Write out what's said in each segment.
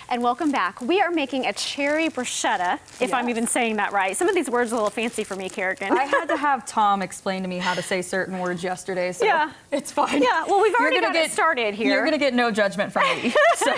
and welcome back. We are making a cherry bruschetta, if I'm even saying that right. Some of these words are a little fancy for me, Kerrigan. I had to have Tom explain to me how to say certain words yesterday, so it's fine. Yeah, well, we've already got it started here. You're gonna get no judgment from me. So.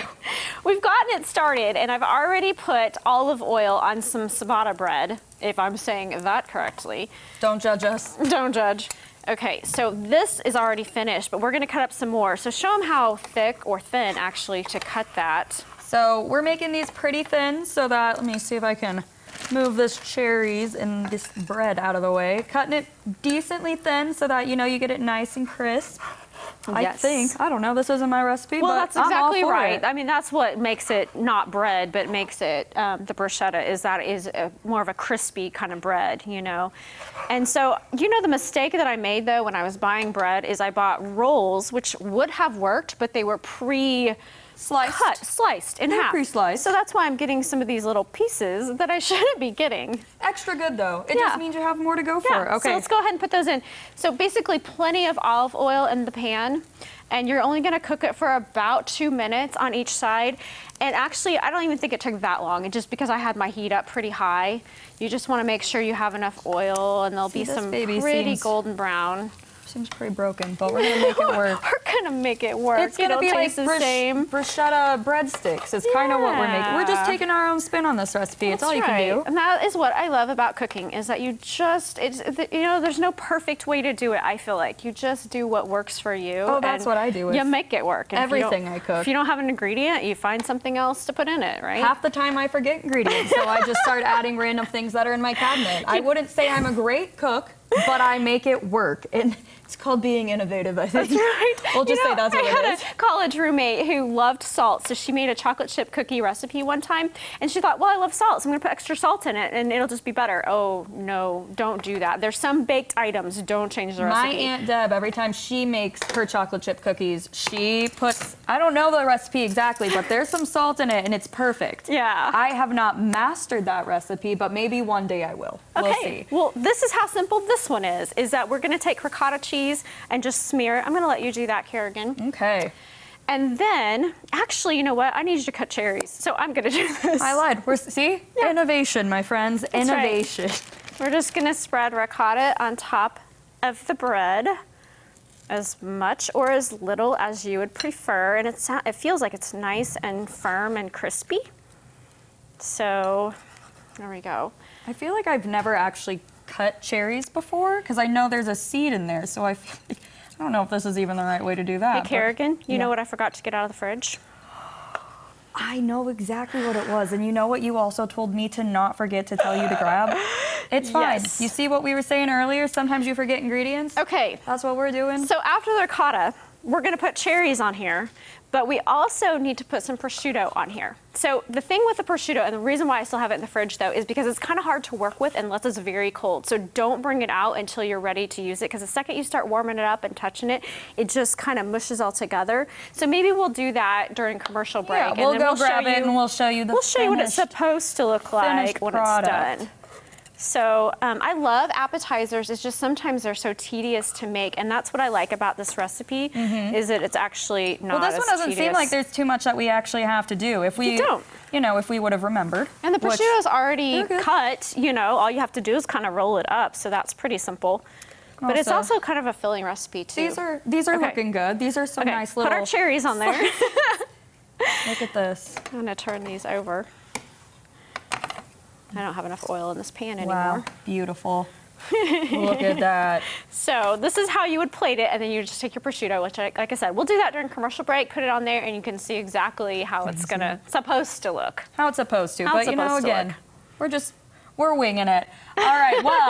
We've gotten it started, and I've already put olive oil on some ciabatta bread, if I'm saying that correctly. Don't judge us. Don't judge. Okay, so this is already finished, but we're gonna cut up some more. So show them how thick or thin, actually, to cut that. So we're making these pretty thin so that, let me see if I can move this cherries and this bread out of the way. Cutting it decently thin so that, you know, you get it nice and crisp. I think. I don't know, this isn't my recipe, well, but that's exactly right. It. I mean, that's what makes it not bread, but makes it the bruschetta, is that it is more of a crispy kind of bread, you know. And so, you know, the mistake that I made, though, when I was buying bread is I bought rolls, which would have worked, but they were sliced in half. Pre-sliced. So that's why I'm getting some of these little pieces that I shouldn't be getting. Extra good, though. It just means you have more to go for. Okay. So let's go ahead and put those in. So basically plenty of olive oil in the pan, and you're only gonna cook it for about 2 minutes on each side. And actually, I don't even think it took that long. It's just because I had my heat up pretty high. You just wanna make sure you have enough oil, and there'll be some pretty golden brown. Seems pretty broken, but we're gonna make it work. We're gonna make it work. It's gonna be like the same. Bruschetta breadsticks. It's kind of what we're making. We're just taking our own spin on this recipe. It's all you can do. And that is what I love about cooking, is that you just, you know, there's no perfect way to do it, I feel like. You just do what works for you. Oh, that's what I do. You make it work. And everything I cook. If you don't have an ingredient, you find something else to put in it, right? Half the time I forget ingredients, so I just start adding random things that are in my cabinet. I wouldn't say I'm a great cook, but I make it work. And it's called being innovative, I think. That's right. We'll just say that's what it is. I had a college roommate who loved salt, so she made a chocolate chip cookie recipe one time, and she thought, well, I love salt, so I'm gonna put extra salt in it, and it'll just be better. Oh, no, don't do that. There's some baked items, don't change the recipe. My Aunt Deb, every time she makes her chocolate chip cookies, she puts, I don't know the recipe exactly, but there's some salt in it, and it's perfect. Yeah. I have not mastered that recipe, but maybe one day I will. Okay. We'll see. Well, this is how simple this one is that we're gonna take ricotta cheese and just smear it. I'm gonna let you do that, Kerrigan. Okay. And then, actually, you know what? I need you to cut cherries, so I'm gonna do this. I lied. See? Yeah. Innovation, my friends. That's innovation. Right. We're just gonna spread ricotta on top of the bread, as much or as little as you would prefer. And it feels like it's nice and firm and crispy. So, there we go. I feel like I've never actually cut cherries before, because I know there's a seed in there, so I feel like, I don't know if this is even the right way to do that. Hey, Kerrigan, you know what I forgot to get out of the fridge? I know exactly what it was, and you know what you also told me to not forget to tell you to grab? It's fine. Yes. You see what we were saying earlier? Sometimes you forget ingredients. Okay. That's what we're doing. So after the ricotta, we're gonna put cherries on here, but we also need to put some prosciutto on here. So the thing with the prosciutto, and the reason why I still have it in the fridge though, is because it's kind of hard to work with unless it's very cold. So don't bring it out until you're ready to use it, because the second you start warming it up and touching it, it just kind of mushes all together. So maybe we'll do that during commercial break. Yeah, we'll go grab it and we'll show you the We'll show you what it's supposed to look like when it's done. So I love appetizers. It's just sometimes they're so tedious to make, and that's what I like about this recipe, is that it's actually not as tedious. Well, this one doesn't seem like there's too much that we actually have to do. If we don't. You know, if we would have remembered. And the prosciutto's already cut, you know, all you have to do is kind of roll it up, so that's pretty simple. But it's also kind of a filling recipe too. These are looking good. These are some nice little... Put our cherries on there. Look at this. I'm gonna turn these over. I don't have enough oil in this pan anymore. Wow, beautiful. Look at that. So this is how you would plate it, and then you just take your prosciutto, which, like I said, we'll do that during commercial break, put it on there, and you can see exactly how it's supposed to look. How it's supposed to. But you know, again, we're winging it. All right, well.